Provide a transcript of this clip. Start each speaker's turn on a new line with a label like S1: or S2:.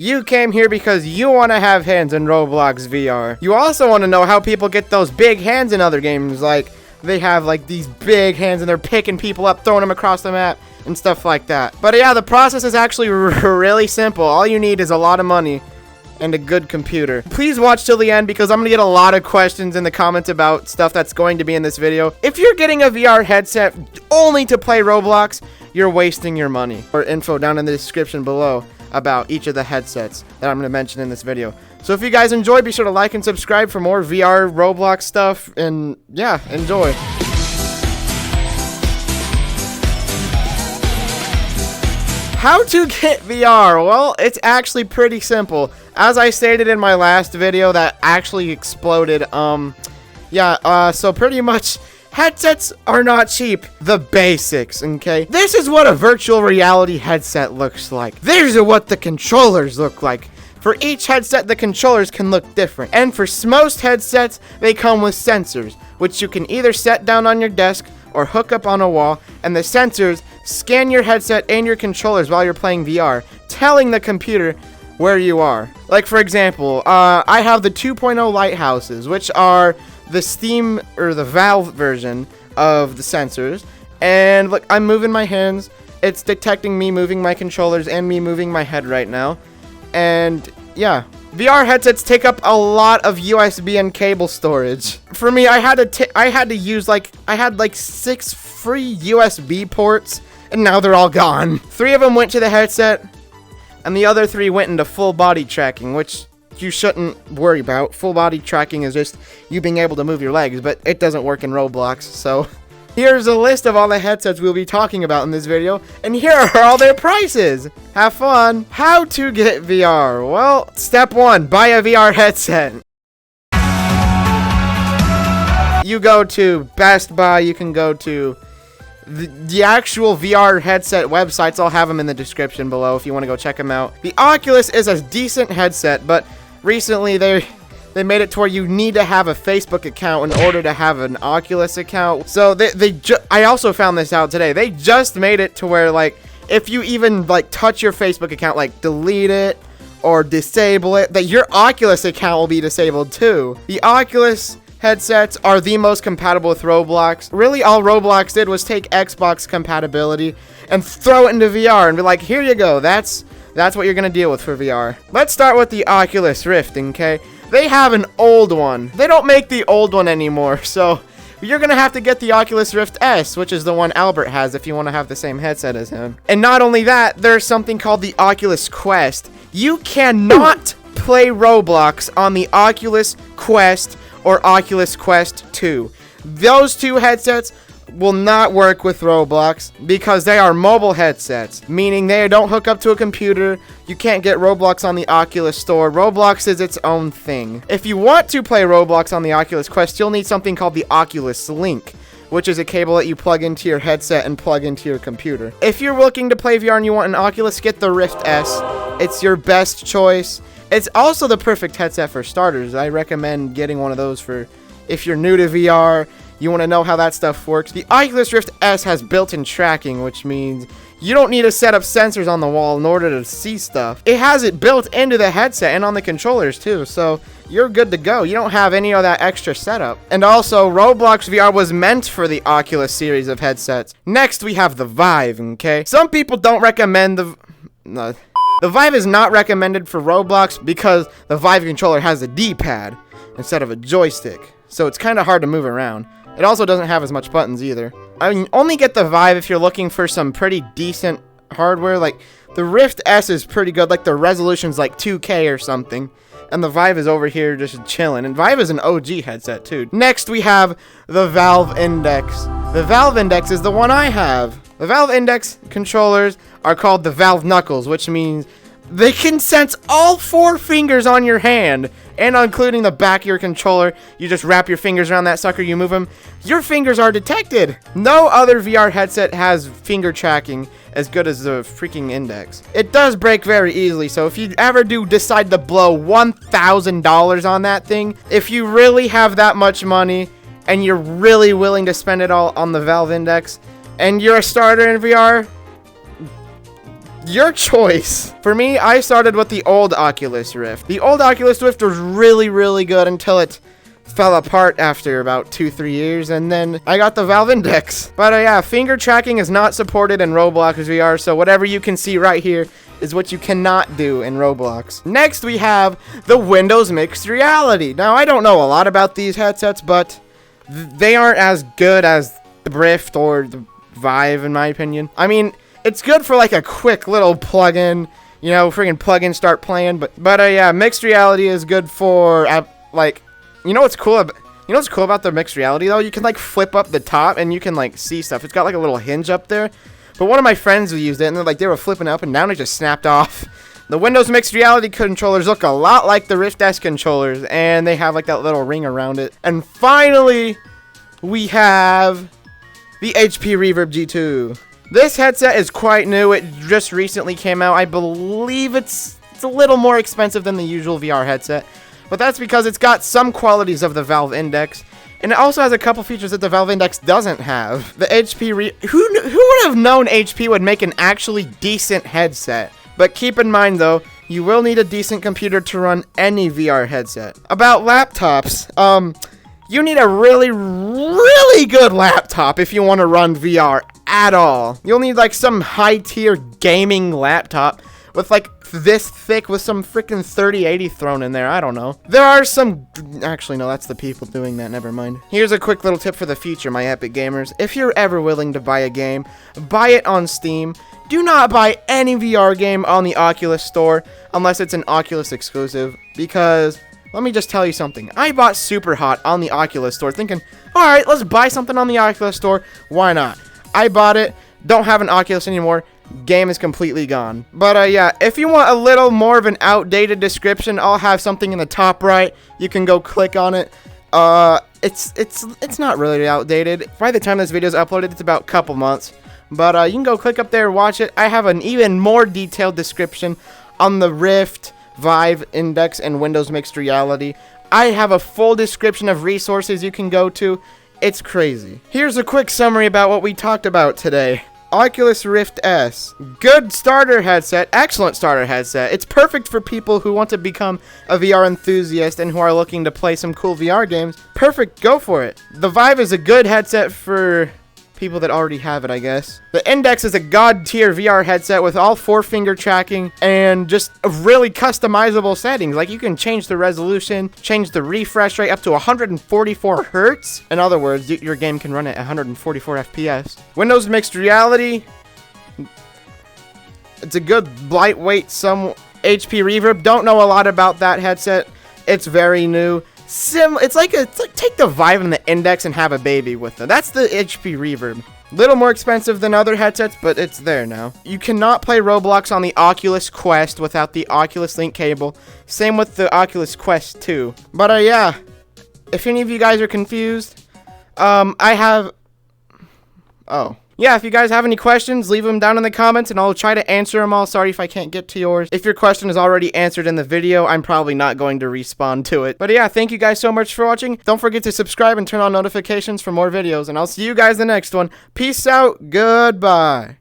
S1: You came here because you want to have hands in Roblox VR. You also want to know how people get those big hands in other games, like they have like these big hands and they're picking people up, throwing them across the map and stuff like that. But yeah, the process is actually really simple. All you need is a lot of money and a good computer. Please watch till the end because I'm gonna get a lot of questions in the comments about stuff that's going to be in this video. If you're getting a VR headset only to play Roblox, you're wasting your money. Or info down in the description below about each of the headsets that I'm gonna mention in this video. So if you guys enjoy, be sure to like and subscribe for more VR Roblox stuff, and yeah, enjoy. How to get VR? Well, it's actually pretty simple. As I stated in my last video that actually exploded, so pretty much headsets are not cheap. The basics, okay? This is what a virtual reality headset looks like. These are what the controllers look like. For each headset, the controllers can look different. And for most headsets, they come with sensors, which you can either set down on your desk or hook up on a wall, and the sensors scan your headset and your controllers while you're playing VR, telling the computer where you are. Like for example, I have the 2.0 lighthouses, which are the Steam or the Valve version of the sensors. And look, I'm moving my hands. It's detecting me moving my controllers and me moving my head right now. And yeah, VR headsets take up a lot of USB and cable storage. For me, I had 6 free USB ports, and now they're all gone. 3 of them went to the headset, and the other 3 went into full body tracking, which you shouldn't worry about. Full body tracking is just you being able to move your legs, but it doesn't work in Roblox, so here's a list of all the headsets we'll be talking about in this video, and here are all their prices. Have fun. How to get VR? Well, step 1, buy a VR headset. You go to Best Buy, you can go to the actual VR headset websites. I'll have them in the description below if you want to go check them out. The Oculus is a decent headset, but recently they made it to where you need to have a Facebook account in order to have an Oculus account. So I also found this out today. They just made it to where, like, if you even like touch your Facebook account, like delete it or disable it, that your Oculus account will be disabled too. The Oculus headsets are the most compatible with Roblox. Really, all Roblox did was take Xbox compatibility and throw it into VR and be like, here you go. That's what you're gonna deal with for VR. Let's start with the Oculus Rift, okay? They have an old one. They don't make the old one anymore, so you're gonna have to get the Oculus Rift S, which is the one Albert has if you want to have the same headset as him. And not only that, there's something called the Oculus Quest. You cannot play Roblox on the Oculus Quest or Oculus Quest 2. Those 2 headsets will not work with Roblox because they are mobile headsets, meaning they don't hook up to a computer. You can't get Roblox on the Oculus Store. Roblox is its own thing. If you want to play Roblox on the Oculus Quest, you'll need something called the Oculus Link, which is a cable that you plug into your headset and plug into your computer. If you're looking to play VR and you want an Oculus, get the Rift S. It's your best choice. It's also the perfect headset for starters. I recommend getting one of those for if you're new to VR, you want to know how that stuff works. The Oculus Rift S has built-in tracking, which means you don't need to set up sensors on the wall in order to see stuff. It has it built into the headset and on the controllers too, so you're good to go. You don't have any of that extra setup. And also, Roblox VR was meant for the Oculus series of headsets. Next, we have the VIVE, okay? Some people don't recommend the VIVE is not recommended for Roblox because the VIVE controller has a D-pad instead of a joystick, so it's kind of hard to move around. It also doesn't have as much buttons either. I mean, only get the VIVE if you're looking for some pretty decent hardware. Like, the Rift S is pretty good, like the resolution's like 2K or something. And the VIVE is over here just chilling. And VIVE is an OG headset too. Next, we have the Valve Index. The Valve Index is the one I have. The Valve Index controllers are called the Valve Knuckles, which means they can sense all 4 fingers on your hand, and including the back of your controller. You just wrap your fingers around that sucker, you move them, your fingers are detected. No other VR headset has finger tracking as good as the freaking Index. It does break very easily, so if you ever do decide to blow $1,000 on that thing, if you really have that much money and you're really willing to spend it all on the Valve Index and you're a starter in VR, Your choice. For me, I started with the old Oculus Rift. The old Oculus Rift was really, really good until it fell apart after about 2-3 years, and then I got the Valve Index. But yeah, finger tracking is not supported in Roblox VR, so whatever you can see right here is what you cannot do in Roblox. Next, we have the Windows Mixed Reality. Now, I don't know a lot about these headsets, but they aren't as good as the Rift or the VIVE, in my opinion. I mean, it's good for like a quick little plug-in, you know, freaking plug-in, start playing. But yeah, mixed reality is good for like, you know what's cool about the mixed reality though? You can like flip up the top and you can like see stuff. It's got like a little hinge up there. But one of my friends who used it, and they were flipping up and down, it just snapped off. The Windows Mixed Reality controllers look a lot like the Rift S controllers, and they have like that little ring around it. And finally, we have the HP Reverb G2. This headset is quite new. It just recently came out. I believe it's a little more expensive than the usual VR headset, but that's because it's got some qualities of the Valve Index, and it also has a couple features that the Valve Index doesn't have. The HP who would have known HP would make an actually decent headset? But keep in mind though, you will need a decent computer to run any VR headset. About laptops, you need a really, really good laptop if you want to run VR at all. You'll need like some high-tier gaming laptop with like this thick with some freaking 3080 thrown in there. I don't know. There are some... Actually, no, that's the people doing that. Never mind. Here's a quick little tip for the future, my epic gamers. If you're ever willing to buy a game, buy it on Steam. Do not buy any VR game on the Oculus store unless it's an Oculus exclusive, because... let me just tell you something. I bought Superhot on the Oculus store thinking, alright, let's buy something on the Oculus store. Why not? I bought it. Don't have an Oculus anymore. Game is completely gone. But yeah, if you want a little more of an outdated description, I'll have something in the top right. You can go click on it. It's not really outdated. By the time this video is uploaded, it's about a couple months. But you can go click up there and watch it. I have an even more detailed description on the Rift, VIVE Index, and Windows Mixed Reality. I have a full description of resources you can go to. It's crazy. Here's a quick summary about what we talked about today. Oculus Rift S. Good starter headset. Excellent starter headset. It's perfect for people who want to become a VR enthusiast and who are looking to play some cool VR games. Perfect. Go for it. The VIVE is a good headset for people that already have it, I guess. The Index is a god-tier VR headset with all 4-finger tracking and just really customizable settings. Like, you can change the resolution, change the refresh rate up to 144 hertz. In other words, your game can run at 144 FPS. Windows Mixed Reality. It's a good lightweight, some HP Reverb. Don't know a lot about that headset. It's very new. It's like take the VIVE and the Index and have a baby with it. That's the HP Reverb. Little more expensive than other headsets, but it's there now. You cannot play Roblox on the Oculus Quest without the Oculus Link cable. Same with the Oculus Quest 2. But yeah, if any of you guys are confused, yeah, if you guys have any questions, leave them down in the comments and I'll try to answer them all. Sorry if I can't get to yours. If your question is already answered in the video, I'm probably not going to respond to it. But yeah, thank you guys so much for watching. Don't forget to subscribe and turn on notifications for more videos, and I'll see you guys in the next one. Peace out. Goodbye.